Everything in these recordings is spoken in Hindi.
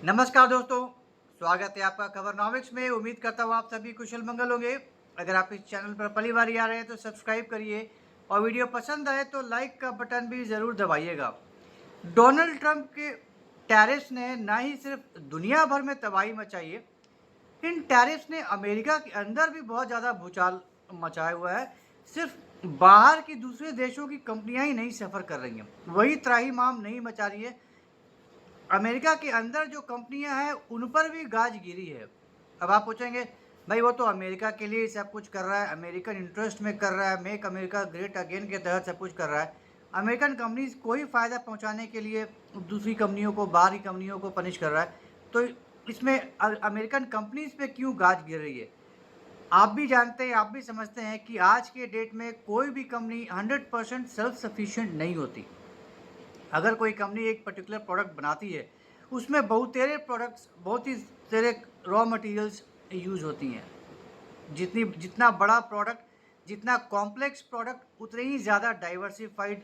नमस्कार दोस्तों, स्वागत है आपका खबरनॉमिक्स में। उम्मीद करता हूँ आप सभी कुशल मंगल होंगे। अगर आप इस चैनल पर पहली बार आ रहे हैं तो सब्सक्राइब करिए और वीडियो पसंद आए तो लाइक का बटन भी ज़रूर दबाइएगा। डोनाल्ड ट्रंप के टैरिफ्स ने ना ही सिर्फ दुनिया भर में तबाही मचाई है, इन टैरिफ्स ने अमेरिका के अंदर भी बहुत ज़्यादा भूचाल मचाया हुआ है। सिर्फ बाहर की दूसरे देशों की कंपनियां ही नहीं सफ़र कर रही हैं, वही त्राहिमाम नहीं मचा रही है, अमेरिका के अंदर जो कंपनियां हैं उन पर भी गाज गिरी है। अब आप पूछेंगे भाई वो तो अमेरिका के लिए सब कुछ कर रहा है, अमेरिकन इंटरेस्ट में कर रहा है, मेक अमेरिका ग्रेट अगेन के तहत सब कुछ कर रहा है। अमेरिकन कंपनीज को ही फ़ायदा पहुंचाने के लिए दूसरी कंपनियों को, बाहरी कंपनियों को पनिश कर रहा है। तो इसमें अमेरिकन कंपनीज पे क्यों गाज गिर रही है? आप भी जानते हैं, आप भी समझते हैं कि आज के डेट में कोई भी कंपनी 100% सेल्फ सफिशिएंट नहीं होती। अगर कोई कंपनी एक पर्टिकुलर प्रोडक्ट बनाती है, उसमें बहुत ही तेरे रॉ मटेरियल्स यूज़ होती हैं। जितना बड़ा प्रोडक्ट, जितना कॉम्प्लेक्स प्रोडक्ट, उतने ही ज़्यादा डाइवर्सिफाइड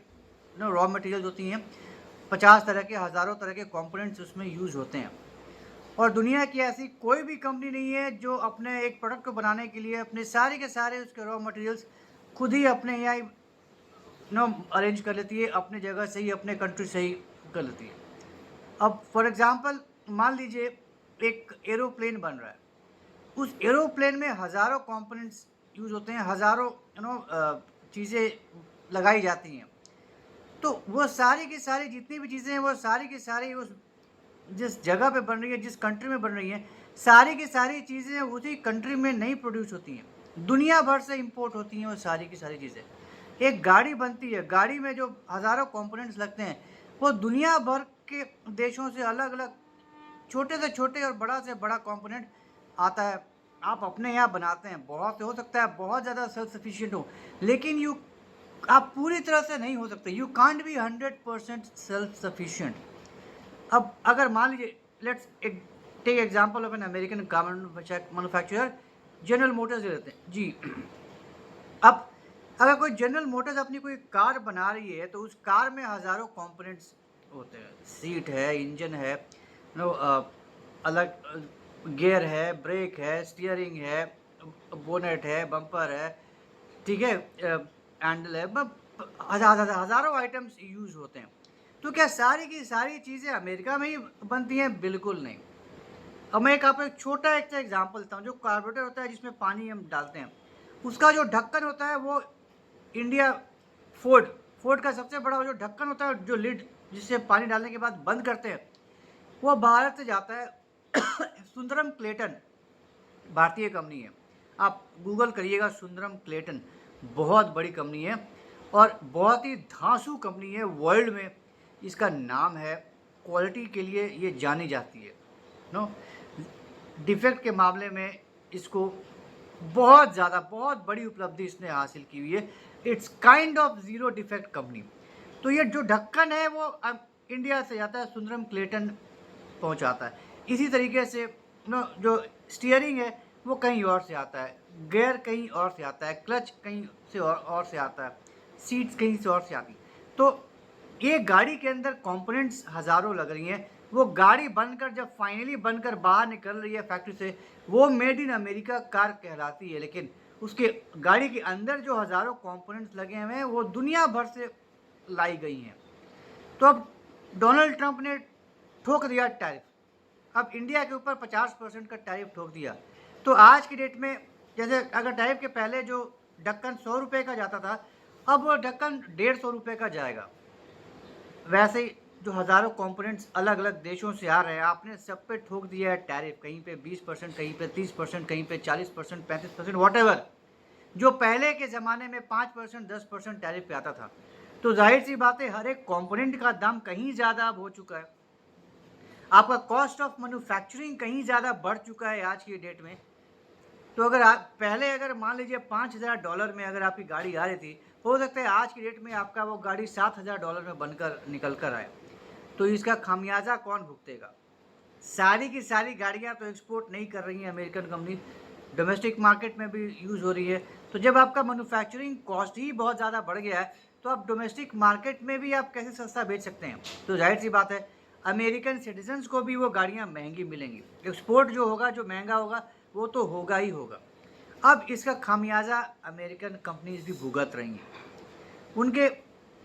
रॉ मटेरियल्स होती हैं। 50 तरह के, हज़ारों तरह के कंपोनेंट्स उसमें यूज़ होते हैं। और दुनिया की ऐसी कोई भी कंपनी नहीं है जो अपने एक प्रोडक्ट को बनाने के लिए अपने सारे के सारे उसके रॉ मटेरियल्स खुद ही अपने यहाँ अरेंज कर लेती है, अपने जगह से ही, अपने कंट्री से ही कर लेती है। अब फॉर एग्जांपल मान लीजिए एक एरोप्लेन बन रहा है, उस एरोप्लेन में हज़ारों कंपोनेंट्स यूज़ होते हैं, हज़ारों चीज़ें लगाई जाती हैं। तो वो सारी की सारी जितनी भी चीज़ें हैं वो सारी की सारी उस जिस जगह पे बन रही है, जिस कंट्री में बन रही है, सारी की सारी चीज़ें उसी कंट्री में नहीं प्रोड्यूस होती हैं, दुनिया भर से इंपोर्ट होती हैं वो सारी की सारी चीज़ें। एक गाड़ी बनती है, गाड़ी में जो हज़ारों कंपोनेंट्स लगते हैं वो दुनिया भर के देशों से अलग अलग, छोटे से छोटे और बड़ा से बड़ा कंपोनेंट आता है। आप अपने यहाँ बनाते हैं, बहुत हो सकता है बहुत ज़्यादा सेल्फ सफिशिएंट हो, लेकिन आप पूरी तरह से नहीं हो सकते। You can't be 100% self sufficient. अब अगर मान लीजिए let's take example of an American car manufacturer, General Motors ले लेते हैं जी। अब अगर कोई जनरल मोटर्स अपनी कोई कार बना रही है तो उस कार में हज़ारों कंपोनेंट्स होते हैं। सीट है, इंजन है, अलग गियर है, ब्रेक है, स्टीयरिंग है, बोनेट है, बम्पर है, ठीक है, हैंडल है, हज़ारों आइटम्स यूज़ होते हैं। तो क्या सारी की सारी चीज़ें अमेरिका में ही बनती हैं? बिल्कुल नहीं। अब मैं आपको एक छोटा एक एग्जांपल देता हूँ। जो कार्बोरेटर होता है जिसमें पानी हम डालते हैं, उसका जो ढक्कन होता है वो इंडिया फोर्ड फोर्ड का सबसे बड़ा जो ढक्कन होता है, जो लिड जिससे पानी डालने के बाद बंद करते हैं, वो भारत से जाता है। सुंदरम क्लेटन भारतीय कंपनी है, आप गूगल करिएगा, सुंदरम क्लेटन बहुत बड़ी कंपनी है और बहुत ही धांसू कंपनी है। वर्ल्ड में इसका नाम है, क्वालिटी के लिए ये जानी जाती है। नो डिफेक्ट के मामले में इसको बहुत ज़्यादा, बहुत बड़ी उपलब्धि इसने हासिल की हुई है। It's kind of zero defect company. तो ये जो ढक्कन है वो इंडिया से जाता है, सुंदरम क्लेटन पहुंचाता है। इसी तरीके से जो स्टीयरिंग है वो कहीं और से आता है, गियर कहीं और से आता है, क्लच कहीं से और से आता है, सीट्स कहीं से और से आती। तो ये गाड़ी के अंदर कंपोनेंट्स हज़ारों लग रही हैं। वो गाड़ी बनकर जब फाइनली बनकर बाहर निकल रही है फैक्ट्री से, वो मेड इन अमेरिका कार कहलाती है। लेकिन उसके गाड़ी के अंदर जो हज़ारों कंपोनेंट्स लगे हुए हैं वो दुनिया भर से लाई गई हैं। तो अब डोनाल्ड ट्रंप ने ठोक दिया टैरिफ। अब इंडिया के ऊपर 50% का टैरिफ ठोक दिया। तो आज की डेट में जैसे अगर टैरिफ के पहले जो ढक्कन 100 रुपये का जाता था, अब वो ढक्कन 150 रुपये का जाएगा। वैसे ही जो हज़ारों कंपोनेंट्स अलग अलग देशों से आ रहे हैं, आपने सब पे ठोक दिया है टैरिफ। कहीं पे 20%, कहीं पे 30%, कहीं पे 40%, 35%, वॉटेवर। जो पहले के ज़माने में 5%, 10% टैरिफ पे आता था। तो जाहिर सी बात है हर एक कंपोनेंट का दाम कहीं ज़्यादा अब हो चुका है, आपका कॉस्ट ऑफ मैन्युफैक्चरिंग कहीं ज़्यादा बढ़ चुका है आज की डेट में। तो अगर आप पहले अगर मान लीजिए $5,000 में अगर आपकी गाड़ी आ रही थी, हो सकता है आज की डेट में आपका वो गाड़ी $7,000 में बनकर निकल कर आए। तो इसका खामियाजा कौन भुगतेगा? सारी की सारी गाड़ियाँ तो एक्सपोर्ट नहीं कर रही हैं अमेरिकन कंपनी, डोमेस्टिक मार्केट में भी यूज़ हो रही है। तो जब आपका मैन्युफैक्चरिंग कॉस्ट ही बहुत ज़्यादा बढ़ गया है तो आप डोमेस्टिक मार्केट में भी आप कैसे सस्ता बेच सकते हैं? तो जाहिर सी बात है अमेरिकन सिटीजन्स को भी वो गाड़ियाँ महंगी मिलेंगी। एक्सपोर्ट जो होगा, जो महंगा होगा, वो तो होगा ही होगा। अब इसका खामियाजा अमेरिकन कंपनीज भी भुगत रही हैं। उनके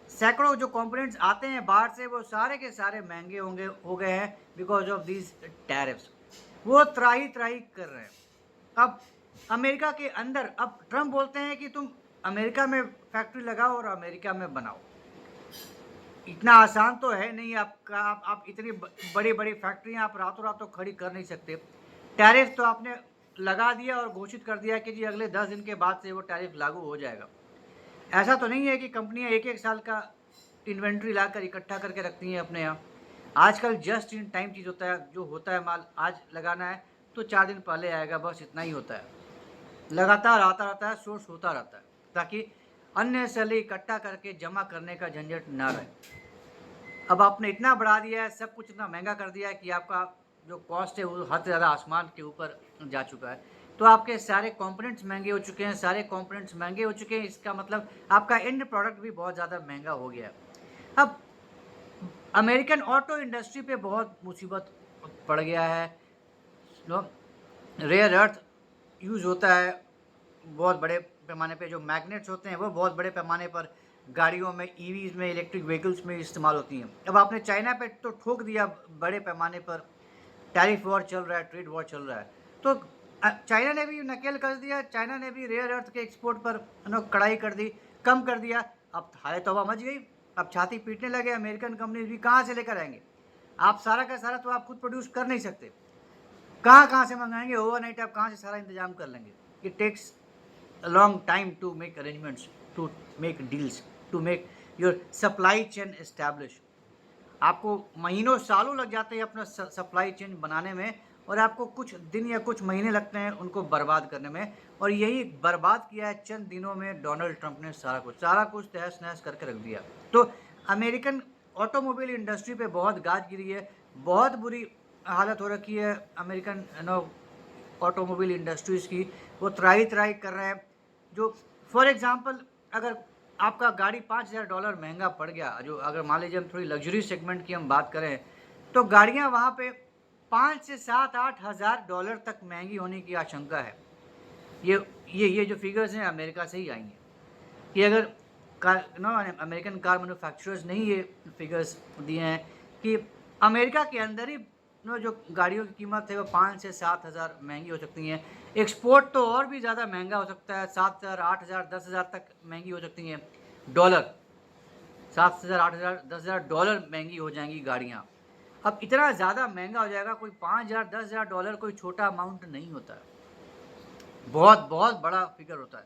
सैकड़ों जो कंपोनेंट्स आते हैं बाहर से, वो सारे के सारे महंगे हो गए हैं बिकॉज ऑफ दीज टैरिफ्स। वो त्राही त्राही कर रहे हैं। अब अमेरिका के अंदर, अब ट्रम्प बोलते हैं कि तुम अमेरिका में फैक्ट्री लगाओ और अमेरिका में बनाओ। इतना आसान तो है नहीं आपका। आप इतनी बड़ी बड़ी फैक्ट्रियां आप रातों रात तो खड़ी कर नहीं सकते। टैरिफ तो आपने लगा दिया और घोषित कर दिया कि जी अगले 10 दिन के बाद से वो टैरिफ लागू हो जाएगा। ऐसा तो नहीं है कि कंपनियां एक एक साल का इन्वेंट्री लाकर इकट्ठा करके रखती हैं अपने यहाँ। आजकल जस्ट इन टाइम चीज़ होता है, जो होता है माल आज लगाना है तो 4 दिन पहले आएगा, बस इतना ही होता है। लगातार आता रहता है, सोर्स होता रहता है, ताकि अन्य सैलरी इकट्ठा करके जमा करने का झंझट ना रहे। अब आपने इतना बढ़ा दिया है, सब कुछ इतना महंगा कर दिया है कि आपका जो कॉस्ट है वो हद से ज़्यादा आसमान के ऊपर जा चुका है। तो आपके सारे कंपोनेंट्स महंगे हो चुके हैं, सारे कंपोनेंट्स महंगे हो चुके हैं, इसका मतलब आपका एंड प्रोडक्ट भी बहुत ज़्यादा महंगा हो गया है। अब अमेरिकन ऑटो इंडस्ट्री पे बहुत मुसीबत पड़ गया है। रेयर अर्थ यूज़ होता है बहुत बड़े पैमाने पे, जो मैग्नेट्स होते हैं वो बहुत बड़े पैमाने पर गाड़ियों में, ईवीज में, इलेक्ट्रिक व्हीकल्स में इस्तेमाल होती हैं। अब आपने चाइना पे तो ठोक दिया बड़े पैमाने पर, टैरिफ वॉर चल रहा है, ट्रेड वॉर चल रहा है, तो चाइना ने भी नकेल कर दिया। चाइना ने भी रेयर अर्थ के एक्सपोर्ट पर कड़ाई कर दी, कम कर दिया। अब हाय तौबा मच गई। अब छाती पीटने लगे। अमेरिकन कंपनीज भी कहाँ से लेकर आएंगे? आप सारा का सारा तो आप खुद प्रोड्यूस कर नहीं सकते। कहाँ से मंगाएंगे? ओवरनाइट आप कहाँ से सारा इंतजाम कर लेंगे? It takes a long time to make arrangements, to make deals, to make your supply chain establish. आपको महीनों सालों लग जाते हैं अपना सप्लाई चेन बनाने में, और आपको कुछ दिन या कुछ महीने लगते हैं उनको बर्बाद करने में। और यही बर्बाद किया है चंद दिनों में डोनाल्ड ट्रंप ने। सारा कुछ तहस नहस करके रख दिया। तो अमेरिकन ऑटोमोबाइल इंडस्ट्री पे बहुत गाज गिरी है, बहुत बुरी हालत हो रखी है अमेरिकन ऑटोमोबाइल इंडस्ट्रीज़ की। वो त्राही त्राही कर रहे हैं। जो फॉर एग्जांपल, अगर आपका गाड़ी $5,000 महंगा पड़ गया, जो अगर मान लीजिए हम थोड़ी लग्जरी सेगमेंट की हम बात करें, तो गाड़ियां वहाँ पे 5 से 7-8 हज़ार डॉलर तक महंगी होने की आशंका है। ये जो फिगर्स हैं अमेरिका से ही आई हैं। कि अगर अमेरिकन कार मैन्युफैक्चरर्स ने ही ये फिगर्स दिए हैं कि अमेरिका के अंदर ही जो गाड़ियों की कीमत है वो 5 से 7 हज़ार महंगी हो सकती हैं। एक्सपोर्ट तो और भी ज़्यादा महंगा हो सकता है, 7,000, 8,000, 10,000 तक महंगी हो सकती हैं डॉलर। 7,000, 8,000, 10,000 डॉलर महंगी हो जाएंगी गाड़ियाँ। अब इतना ज़्यादा महंगा हो जाएगा। कोई 5,000, 10,000 डॉलर कोई छोटा अमाउंट नहीं होता है, बहुत बहुत बड़ा फिगर होता है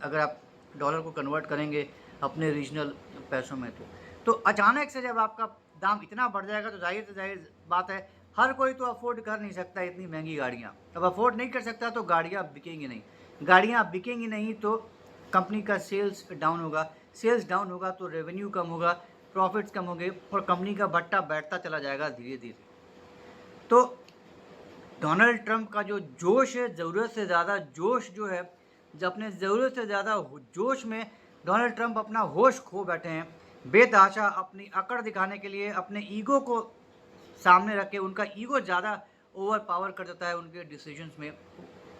अगर आप डॉलर को कन्वर्ट करेंगे अपने रीजनल पैसों में। तो अचानक से जब आपका दाम इतना बढ़ जाएगा तो जाहिर बात है हर कोई तो अफोर्ड कर नहीं सकता इतनी महंगी गाड़ियाँ। अब अफोर्ड नहीं कर सकता तो गाड़ियाँ बिकेंगी नहीं। गाड़ियाँ बिकेंगी नहीं तो कंपनी का सेल्स डाउन होगा। सेल्स डाउन होगा तो रेवेन्यू कम होगा, प्रॉफिट्स कम होंगे, और कंपनी का भट्टा बैठता चला जाएगा धीरे धीरे। तो डोनाल्ड ट्रंप का जो जोश है, ज़रूरत से ज़्यादा जोश जो है, जब अपने ज़रूरत से ज़्यादा जोश में डोनाल्ड ट्रंप अपना होश खो बैठे हैं, बेतहाशा अपनी अकड़ दिखाने के लिए अपने ईगो को सामने रख के। उनका ईगो ज़्यादा ओवर पावर कर देता है उनके डिसीजंस में,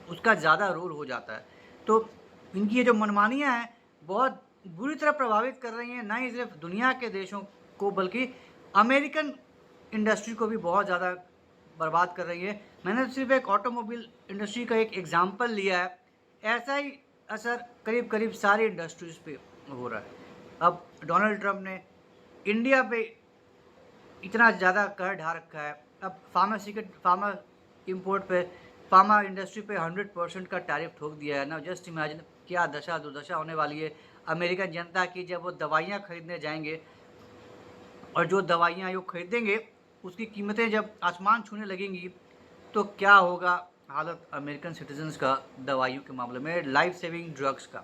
उसका ज़्यादा रोल हो जाता है। तो इनकी ये जो मनमानियाँ हैं बहुत बुरी तरह प्रभावित कर रही हैं, ना ही सिर्फ दुनिया के देशों को बल्कि अमेरिकन इंडस्ट्री को भी बहुत ज़्यादा बर्बाद कर रही है। मैंने सिर्फ एक ऑटोमोबाइल इंडस्ट्री का एक एग्जांपल लिया है, ऐसा ही असर करीब करीब सारी इंडस्ट्रीज़ पे हो रहा है। अब डोनाल्ड ट्रंप ने इंडिया पे इतना ज़्यादा कर ढा रखा है। अब फार्मा इंपोर्ट पे, फार्मा इंडस्ट्री पे 100% का टैरिफ ठोक दिया है ना। जस्ट इमेजिन क्या दशा दुर्दशा होने वाली है अमेरिकन जनता की जब वो दवाइयाँ खरीदने जाएंगे, और जो दवाइयाँ वो खरीदेंगे उसकी कीमतें जब आसमान छूने लगेंगी, तो क्या होगा हालत अमेरिकन सिटीजन्स का दवाइयों के मामले में, लाइफ सेविंग ड्रग्स का।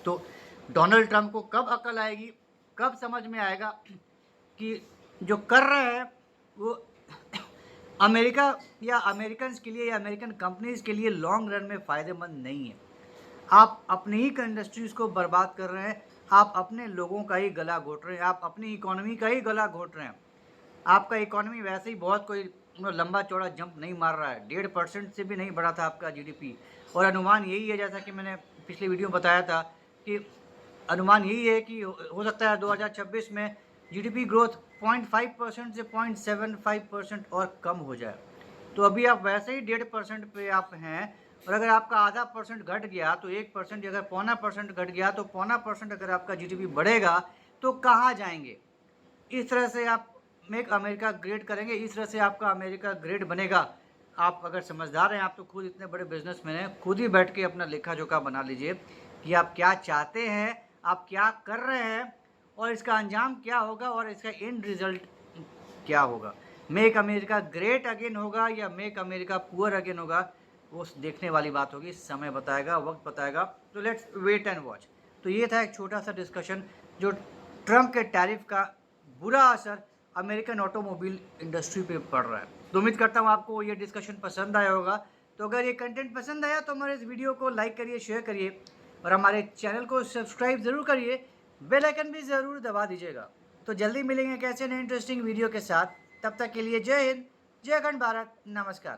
तो डोनाल्ड ट्रंप को कब अकल आएगी, कब समझ में आएगा कि जो कर रहे हैं वो अमेरिका या अमेरिकन के लिए या अमेरिकन कंपनीज के लिए लॉन्ग रन में फ़ायदेमंद नहीं है। आप अपनी ही इंडस्ट्रीज़ को बर्बाद कर रहे हैं, आप अपने लोगों का ही गला घोट रहे हैं, आप अपनी इकोनॉमी का ही गला घोट रहे हैं। आपका इकोनॉमी वैसे ही बहुत कोई लंबा चौड़ा जंप नहीं मार रहा है, 1.5% से भी नहीं बढ़ा था आपका जीडीपी। और अनुमान यही है, जैसा कि मैंने पिछली वीडियो में बताया था कि अनुमान यही है कि हो सकता है 2026 में जीडीपी ग्रोथ 0.5% से 0.75% और कम हो जाए। तो अभी आप वैसे ही 1.5% पे आप हैं, और अगर आपका आधा परसेंट घट गया तो 1%, अगर 0.25% घट गया तो 0.25% अगर आपका जीडीपी बढ़ेगा तो कहाँ जाएंगे? इस तरह से आप मेक अमेरिका ग्रेट करेंगे, इस तरह से आपका अमेरिका ग्रेट बनेगा। आप अगर समझदार हैं, आप तो खुद इतने बड़े बिजनेसमैन हैं, खुद ही बैठ के अपना लेखा जोखा बना लीजिए कि आप क्या चाहते हैं, आप क्या कर रहे हैं, और इसका अंजाम क्या होगा और इसका एंड रिजल्ट क्या होगा। मेक अमेरिका ग्रेट अगेन होगा या मेक अमेरिका पुअर अगेन होगा, वो देखने वाली बात होगी, समय बताएगा, वक्त बताएगा। तो लेट्स वेट एंड वॉच। तो ये था एक छोटा सा डिस्कशन जो ट्रम्प के टैरिफ का बुरा असर अमेरिकन ऑटोमोबाइल इंडस्ट्री पे पड़ रहा है। तो उम्मीद करता हूँ आपको ये डिस्कशन पसंद आया होगा। तो अगर ये कंटेंट पसंद आया तो हमारे इस वीडियो को लाइक करिए, शेयर करिए, और हमारे चैनल को सब्सक्राइब ज़रूर करिए, बेल आइकन भी ज़रूर दबा दीजिएगा। तो जल्दी मिलेंगे कैसे नए इंटरेस्टिंग वीडियो के साथ। तब तक के लिए जय हिंद, जय अखंड भारत, नमस्कार।